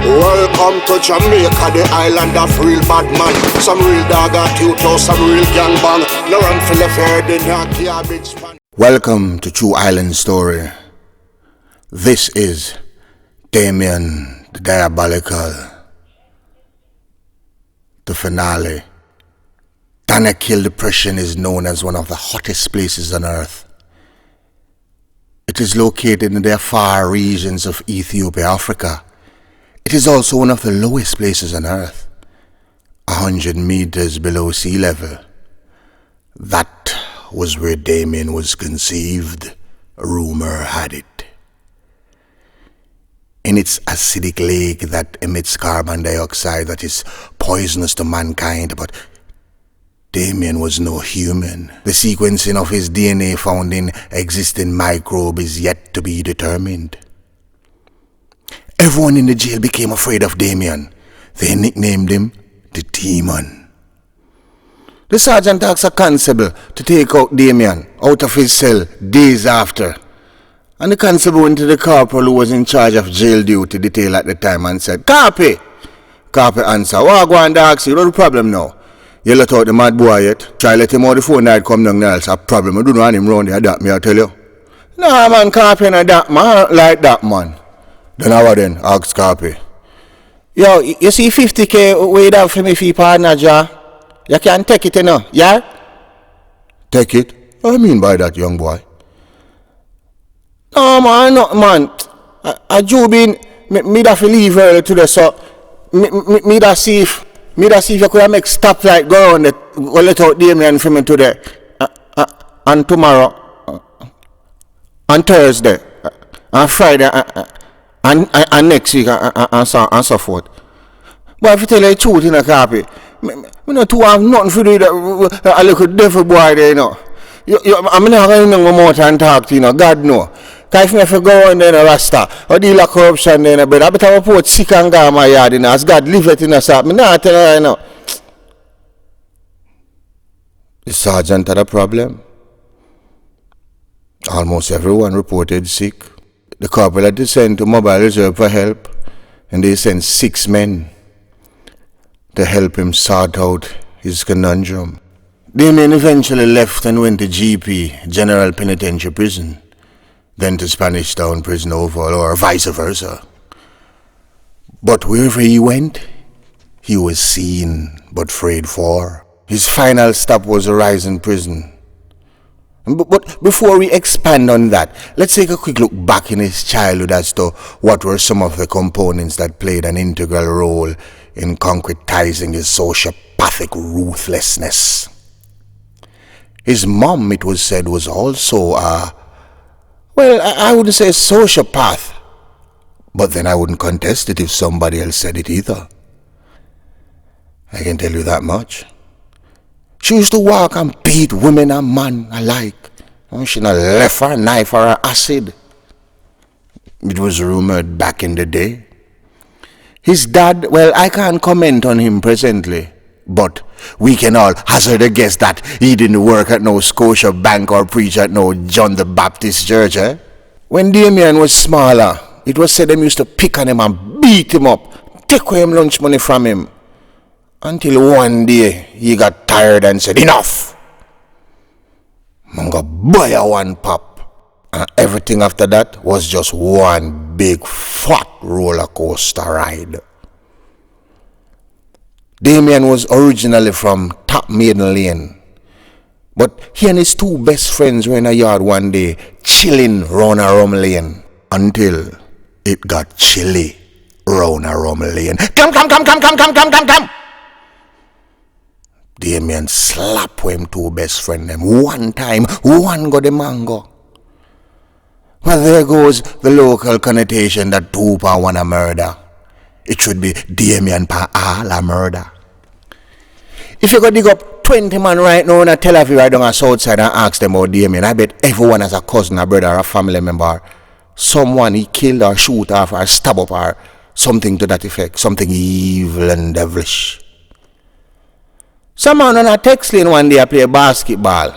Welcome to Jamaica, the island of real bad man. Some real dog at you, some real gang bang. No run for the herd in a garbage pan. Welcome to Trueislandstories. This is Damian Da Diabolical. The finale. Danakil Depression is known as one of the hottest places on earth. It is located in the far regions of Ethiopia, Africa. It is also one of the lowest places on earth, 100 meters below sea level. That was where Damian was conceived, rumor had it. In its acidic lake that emits carbon dioxide that is poisonous to mankind, but Damian was no human. The sequencing of his DNA found in existing microbe is yet to be determined. Everyone in the jail became afraid of Damian. They nicknamed him the Demon. The sergeant asked a constable to take out Damian out of his cell days after. And the constable went to the corporal who was in charge of jail duty detail at the time and said, Carpe! Carpe answered, "What go on, dog? See, you know the problem now. You let out the mad boy yet. Try let him out the phone night come down there. It's a problem. I don't want him round there, that me I tell you." "No man, Carpe no that man, like that man." "Then how then?" asked Carpe. "Yo, you see 50k weighed out for me for your partner, Jah? You can take it, you know, yeah?" "Take it? What do you mean by that, young boy?" "No man, no man. I do been me da fi leave early today, so me da see if you could make stoplight go on it, go let out Damian for me today, and tomorrow, and Thursday, and Friday, and next week, and so forth. But if you tell you the truth in a copy, me not to have nothing for do with a little devil boy there, you know. I'm not going to go more and talk to you, know. God know. Because if I go on there in a rasta, or deal with corruption there in a bed, I better report sick and go my yard, you know, as God live it in a shop. I'm not telling you, you know. The sergeant had a problem. Almost everyone reported sick. The corporal had to send to mobile reserve for help, and they sent 6 men to help him sort out his conundrum. Damian eventually left and went to GP, General Penitentiary Prison, then to Spanish Town Prison overall, or vice versa. But wherever he went, he was seen but prayed for. His final stop was a Rising Prison. But before we expand on that, let's take a quick look back in his childhood as to what were some of the components that played an integral role in concretizing his sociopathic ruthlessness. His mom, it was said, was also I wouldn't say a sociopath, but then I wouldn't contest it if somebody else said it either. I can tell you that much. She used to walk and beat women and men alike. She not left her knife or her acid. It was rumored back in the day. His dad, well, I can't comment on him presently, but we can all hazard a guess that he didn't work at no Scotia Bank or preach at no John the Baptist Church, eh? When Damian was smaller, it was said them used to pick on him and beat him up, take away him lunch money from him. Until one day, he got tired and said, "Enough! I'm gonna buy a one pop." And everything after that was just one big fat roller coaster ride. Damian was originally from Top Maiden Lane, but he and his 2 best friends were in a yard one day, chilling round a rum lane, until it got chilly round a rum lane. Come! Damian slapped him 2 best friend them one time, one got the mango. Well, there goes the local connotation that 2 pa one a murder. It should be Damian pa all a murder. If you go dig up 20 man right now in a Tel Aviv right down a south side and ask them about Damian, I bet everyone has a cousin, a brother, or a family member, someone he killed or shoot off or stab up or something to that effect, something evil and devilish. Some man on a text lane one day I play basketball.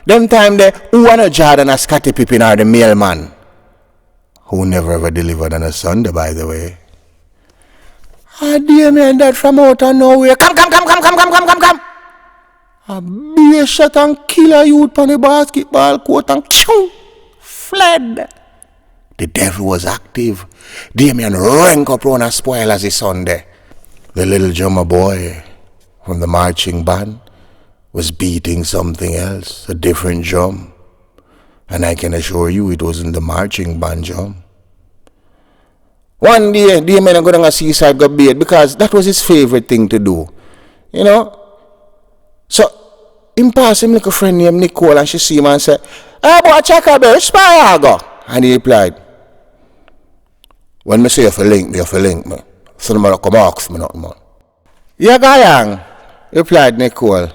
Them time there, who wanna Jordan a Scottie Pippen or the mailman? Who never ever delivered on a Sunday, by the way. And Damian that from out of nowhere, come. A beer shot and kill a youth on the basketball court and choo, fled. The devil was active. Damian rank up round and spoil as his son there. The little drummer boy from the marching band was beating something else, a different drum. And I can assure you it wasn't the marching band drum. One day, Damian go down a seaside go bathe because that was his favorite thing to do. You know? So, him pass him like a friend named Nicole and she see him and say, "Hey boy, check out there, spy go." And he replied, "When me say you have a link me. So no matter come ask me nothing, man." "Yeah, Gayang," replied Nicole.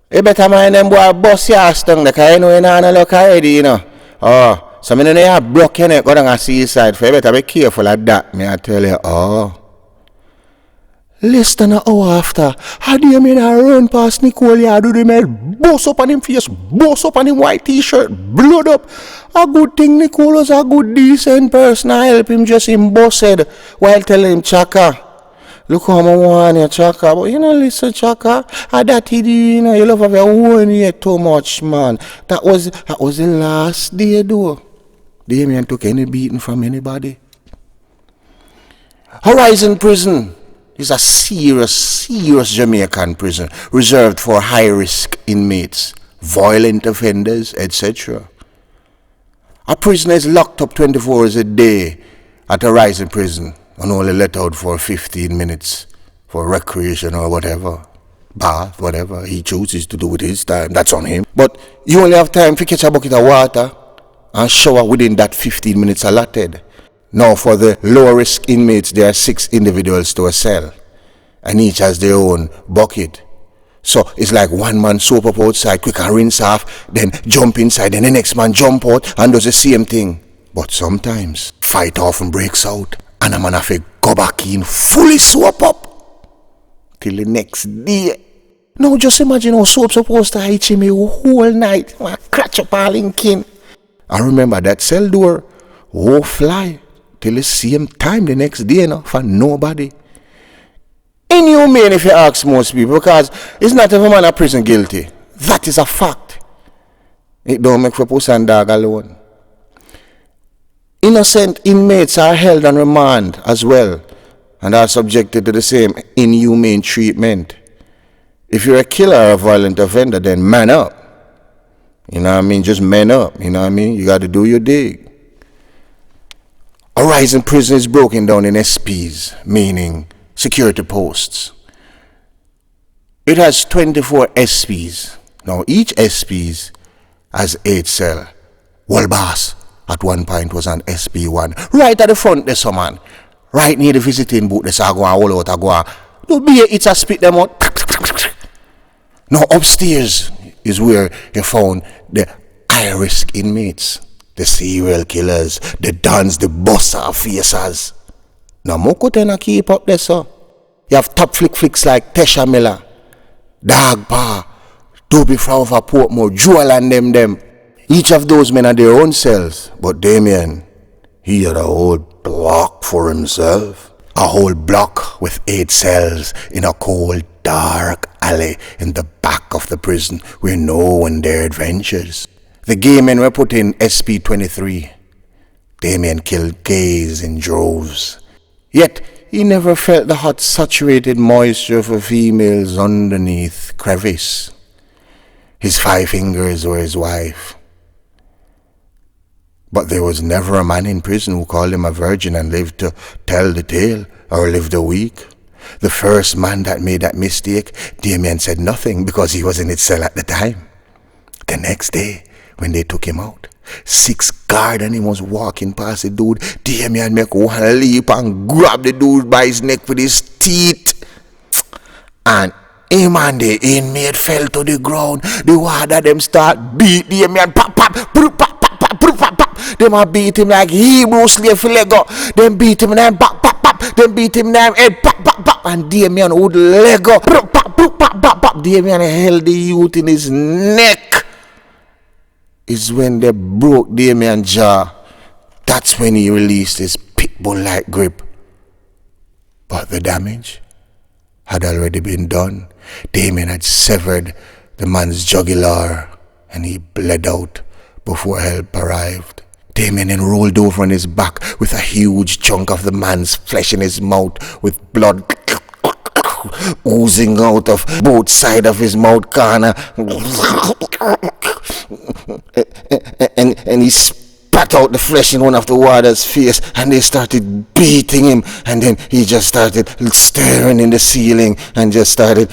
"You better mind them boy bust your ass down there, cause you know you not look already, you know. Oh, so me know you have broke your neck go down a seaside, for you better be careful of that, me I tell you, oh." Less than an hour after, how do you mean I run past Nicole yard do the man bust up on him face, bust up on him white t-shirt, blood up. A good thing Nicole was a good decent person. I help him just him busted while telling him, "Chaka, look how I want you, Chaka." But you know, listen, Chaka, that he do, you know, you love of your own yet too much, man. That was the last day though. Damian took any beating from anybody. Horizon Prison is a serious Jamaican prison reserved for high-risk inmates, violent offenders, etc. A prisoner is locked up 24 hours a day at Horizon Prison and only let out for 15 minutes for recreation or whatever, bath, whatever he chooses to do with his time. That's on him. But you only have time to catch a bucket of water and shower within that 15 minutes allotted. Now for the lower risk inmates, there are 6 individuals to a cell and each has their own bucket. So it's like one man soap up outside, quick and rinse off, then jump inside, then the next man jump out and does the same thing. But sometimes fight often breaks out and a man have to go back in fully soap up till the next day. Now just imagine how soap supposed to itch me whole night. I scratch up all in kin. I remember that cell door won't fly till the same time the next day, for nobody. Inhumane if you ask most people, because it's not every man a prison guilty. That is a fact. It don't make for pussy and dog alone. Innocent inmates are held on remand as well and are subjected to the same inhumane treatment. If you're a killer or a violent offender, then man up. You know what I mean? Just man up. You know what I mean? You got to do your dig. Horizon Prison is broken down in SPs, meaning security posts. It has 24 SPs. Now each SPs has 8 cells. Well, boss, at one point was on SP1. Right at the front there's some man. Right near the visiting booth, there's a go and all out a go. Don't be it's a spit them out. Now upstairs is where you found the high-risk inmates, the serial killers, the dons, the buster faces. Now Moko tena keep up there, so. You have top flicks like Tesha Miller, Dog Pa, Toby from Portmore, Joel and them. Each of those men have their own cells, but Damian, he had a whole block for himself. A whole block with 8 cells in a cold, dark alley in the back of the prison where no one dared ventures. The gay men were put in SP23. Damian killed gays in droves. Yet, he never felt the hot saturated moisture for females underneath crevice. His 5 fingers were his wife. But there was never a man in prison who called him a virgin and lived to tell the tale or lived a week. The first man that made that mistake, Damian said nothing because he was in his cell at the time. The next day, when they took him out, 6 guards and he was walking past the dude. Damian make one leap and grab the dude by his neck with his teeth. And him and the inmate fell to the ground. The warder them start beat Damian. Pop. Them a beat him like Hebrew slave for Lego. Them beat him and then pop. Them beat him and head pop. And Damian would Lego. Pop. Damian held the youth in his neck. Is when they broke Damian's jaw. That's when he released his pitbull-like grip. But the damage had already been done. Damian had severed the man's jugular and he bled out before help arrived. Damian then rolled over on his back with a huge chunk of the man's flesh in his mouth, with blood oozing out of both sides of his mouth corner. And he spat out the flesh in one of the warder's face, and they started beating him, and then he just started staring in the ceiling and just started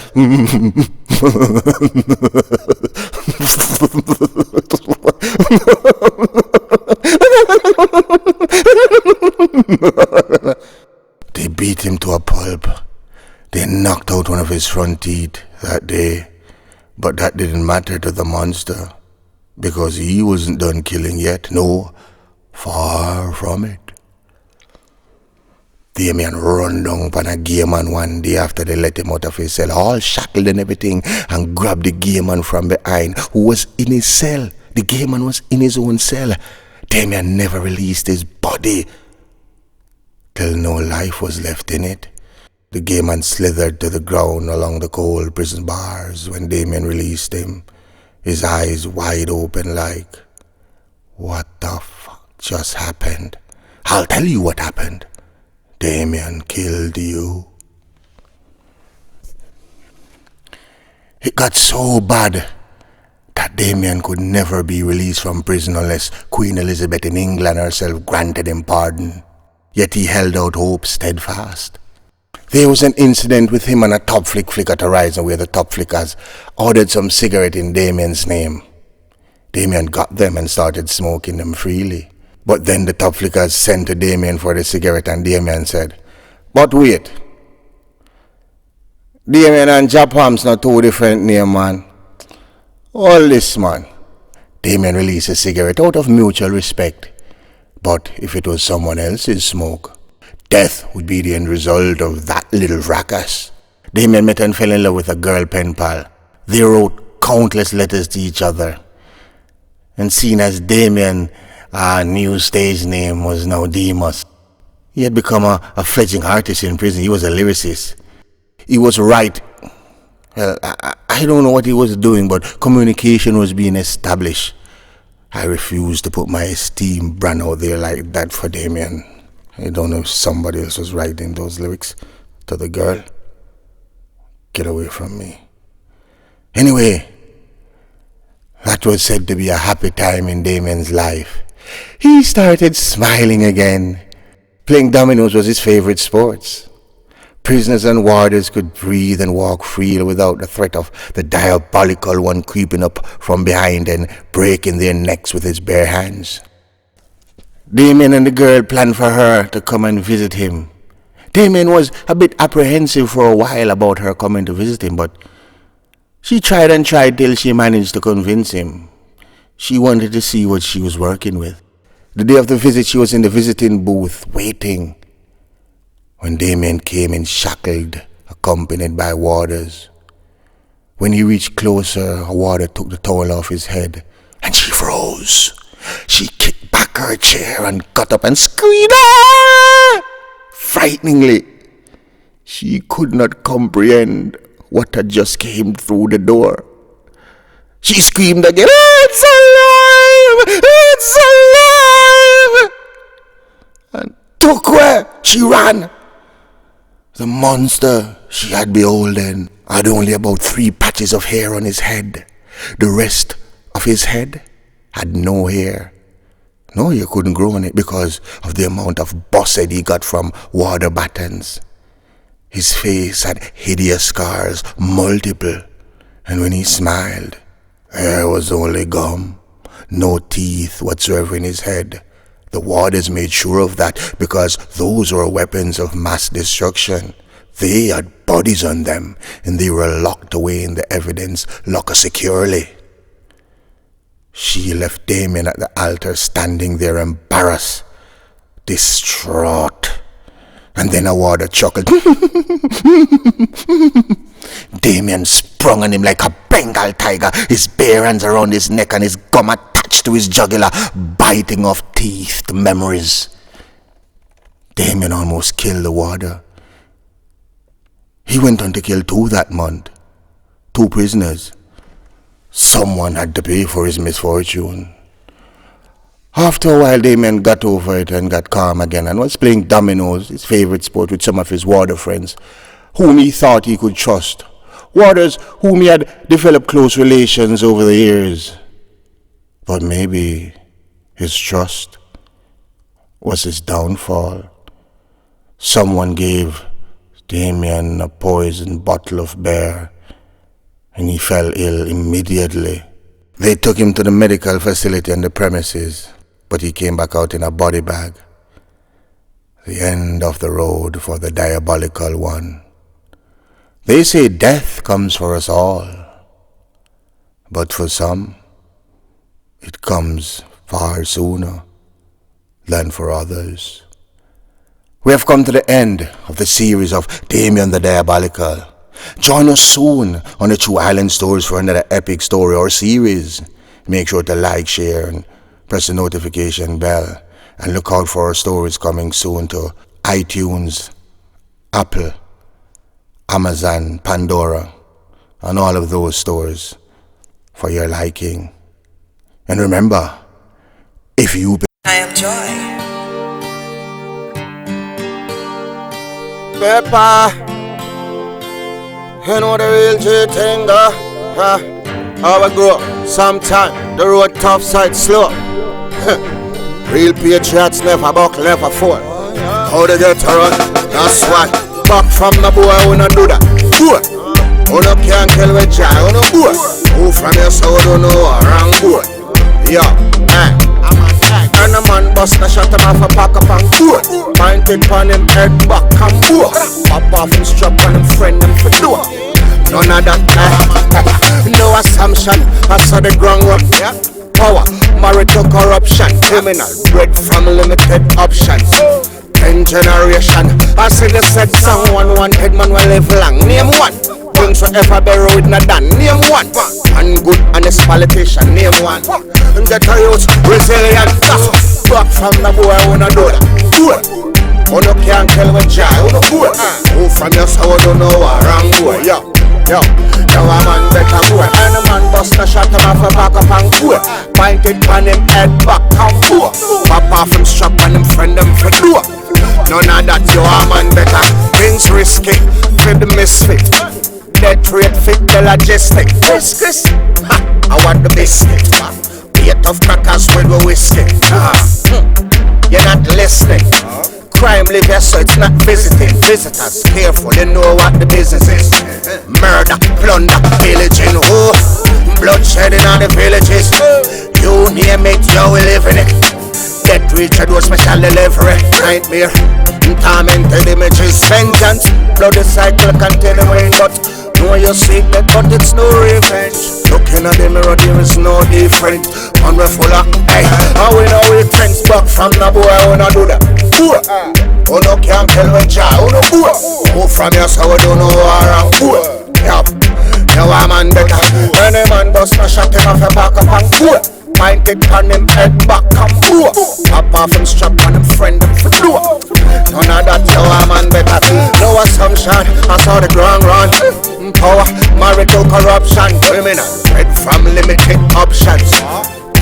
They beat him to a pulp. They knocked out one of his front teeth that day, but that didn't matter to the monster, because he wasn't done killing yet. No, far from it. Damian run down upon a gay man one day after they let him out of his cell, all shackled and everything, and grabbed the gay man from behind, who was in his cell. The gay man was in his own cell. Damian never released his body till no life was left in it. The gay man slithered to the ground along the cold prison bars when Damian released him, his eyes wide open like, what the fuck just happened? I'll tell you what happened. Damian killed you. It got so bad that Damian could never be released from prison unless Queen Elizabeth in England herself granted him pardon. Yet he held out hope steadfast. There was an incident with him and a top flick at Horizon where the top flickers ordered some cigarette in Damian's name. Damian got them and started smoking them freely. But then the top flickers sent to Damian for the cigarette, and Damian said, "But wait, Damian and Japam's not two different names, man. All this, man." Damian released a cigarette out of mutual respect. But if it was someone else's smoke, death would be the end result of that little fracas. Damian met and fell in love with a girl pen pal. They wrote countless letters to each other. And seen as Damian, our new stage name was now Demas. He had become a fledgling artist in prison. He was a lyricist. He was right. Well, I don't know what he was doing, but communication was being established. I refused to put my esteemed brand out there like that for Damian. I don't know if somebody else was writing those lyrics to the girl. Get away from me. Anyway, that was said to be a happy time in Damian's life. He started smiling again. Playing dominoes was his favorite sport. Prisoners and warders could breathe and walk freely without the threat of the diabolical one creeping up from behind and breaking their necks with his bare hands. Damian and the girl planned for her to come and visit him. Damian was a bit apprehensive for a while about her coming to visit him, but she tried and tried till she managed to convince him. She wanted to see what she was working with. The day of the visit, she was in the visiting booth, waiting, when Damian came in shackled, accompanied by warders. When he reached closer, a warder took the towel off his head, and she froze. She kicked back her chair and got up and screamed, "Ah!" Frighteningly. She could not comprehend what had just came through the door. She screamed again, "It's alive! It's alive!" And took where she ran. The monster she had beholden had only about 3 patches of hair on his head. The rest of his head had no hair. No, you couldn't grow on it because of the amount of busted he got from water battens. His face had hideous scars, multiple, and when he smiled, there was only gum, no teeth whatsoever in his head. The warders made sure of that because those were weapons of mass destruction. They had bodies on them, and they were locked away in the evidence locker securely. She left Damian at the altar standing there embarrassed, distraught. And then a warder chuckled. Damian sprung on him like a Bengal tiger, his bare hands around his neck and his gum attached to his jugular, biting off teeth to memories. Damian almost killed the warder. He went on to kill 2 that month. 2 prisoners. Someone had to pay for his misfortune. After a while, Damian got over it and got calm again and was playing dominoes, his favorite sport, with some of his warder friends, whom he thought he could trust. Warders whom he had developed close relations over the years. But maybe his trust was his downfall. Someone gave Damian a poisoned bottle of beer, and he fell ill immediately. They took him to the medical facility on the premises, but he came back out in a body bag. The end of the road for the diabolical one. They say death comes for us all, but for some, it comes far sooner than for others. We have come to the end of the series of Damian Da Diabolical. Join us soon on the Trueislandstories for another epic story or series. Make sure to like, share, and press the notification bell. And look out for our stories coming soon to iTunes, Apple, Amazon, Pandora, and all of those stores for your liking. And remember, if you... I am Joy. Pepper, you know the real G thing, how we go, sometime the road tough, side slow. Real patriots never buckle, never fall. How they get to run, that's why. Back from the boy, we don't do that. Boy, who no can't kill with joy, who no boy. Who from your soul don't know, wrong boy. Yeah, and a man bust a shot him off a pack up and boat. Pointed pon him head back and boat. Pop off him strap on him friend him for door. None of that, no assumption, I saw the ground up. Power, married to corruption. Criminal, bred from limited options. 10 generation, I see the said someone wanted man will live long. Name one. Things forever bury with no done. Name one. And good honest politician. Name one. And get a youth resilient. Back from the boy who no do that. Boy, who no can't kill with joy. Who no boy. Who from your soul don't know what wrong boy. Yo, now a man better boy. And a man bust a shot him off a back up and boy. Pointed on him head back and boy. Pop off him strap on him friend him for door. None of that, you a man better. Things risky, for the misfit. Death rate fit the logistic. Chris, I want the biscuit. Be a tough crackers with the whiskey. You're not listening. Crime live here, so it's not visiting. Visitors, careful, you know what the business is. Murder, plunder, pillaging, bloodshed in all the villages. You name it, you will live in it. Get rich, I do a special delivery. Nightmare, tormented images. Vengeance, bloody cycle continuing, but know you seek that, but it's no revenge. Looking at the mirror, there is no different. Man, we're full of, hey, and we know we trends back from the boy, we don't do that. Who no can't tell with joy, who no boy. Who from your soul don't know what wrong boy. Yup, now a man better. Any man bust a shot him off a back up and boy. Pointed on him head back and boy. Pop off him strap on him friend him for door. None of that, now a man better. No assumption, I saw the ground run. Power, married to corruption. Criminal, bred from limited options.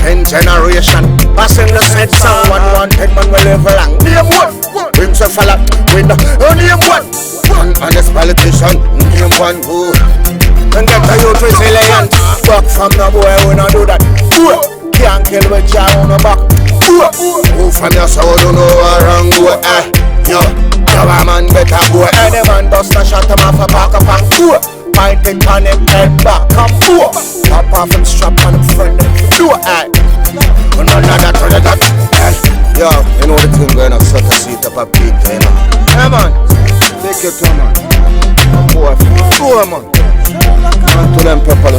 10 generation, passing the said someone wanted man will live long. Name one, brings a fella with no name one. One honest politician, name one who. And get a youth resilient. Back from the boy who no do that. Can't kill with joy on the back. Who from your soul don't know what wrong boy. Yo, a man better boy. Any man bust a shot him off a back up and boy. Pointed on him head back and boy. Pop off him strap on him friend him for door. None of that, none of that. Yo, you know the thing going on, suck a seat up a big thing. Hey man, take it to man. Boy, man. And to them pepper.